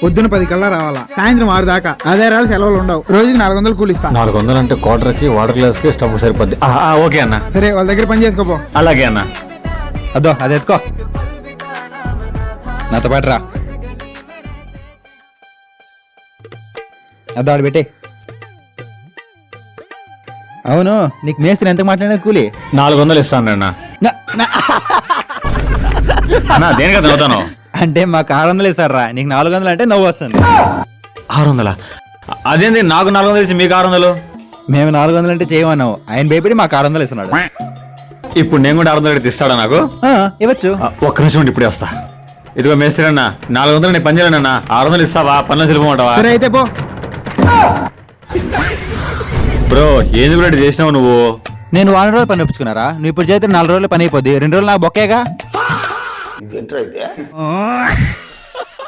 పొద్దున 10 కల్లా రావాలా, సాయంత్రం 6 దాకా. అదే రాళ్ళు సెలవులు ఉండవు. రోజుకి 400 కూలిస్తా. 400 అంటే క్వార్టర్కి వాటర్ గ్లాస్ కి స్టవ్ సరిపోద్ది. ఓకే అన్న. సరే, వాళ్ళ దగ్గర పని చేసుకోపో. అలాగే అన్న. అదో అది ఎత్తుకో, నాతో పాటు రా. అదో ఆడు పెట్టే. అవును, నీకు మేస్త్రి ఎంత మాట్లాడినా కూలి 400 ఇస్తాను అన్న. అన్న దేనికన్నా చదువుతాను అంటే మాకు 600 ఇస్తారా, నీకు 400 అంటే నవ్వు వస్తుంది. 600? అదేంటి నాకు 400 ఇచ్చి మీకు 600? మేము 400 అంటే చేయమన్నావు, ఆయన భయపడి మాకు 600 ఇస్తున్నాడు. ఇప్పుడు నేను కూడా 600 అడిగితే ఇస్తాడా నాకు? ఇవ్వచ్చు. ఒక్క నిమిషం ఉండి ఇప్పుడే వస్తా. ఇదిగో మేస్త్రి అన్న, 400 నేను పని చేయలేనన్నా. 600 ఇస్తావా? పనులు వెళ్ళిపోమంటావా? సరే అయితే పో. బ్రో ఏంది బ్రో ఇట్లా చేసినావు నువ్వు? నేను 4 రోజులు పని ఒప్పుకున్నారా? నువ్వు ఇప్పుడు చేస్తే 4 రోజులు పని అయిపోద్ది. 2 రోజులు నా బొక్కేగా.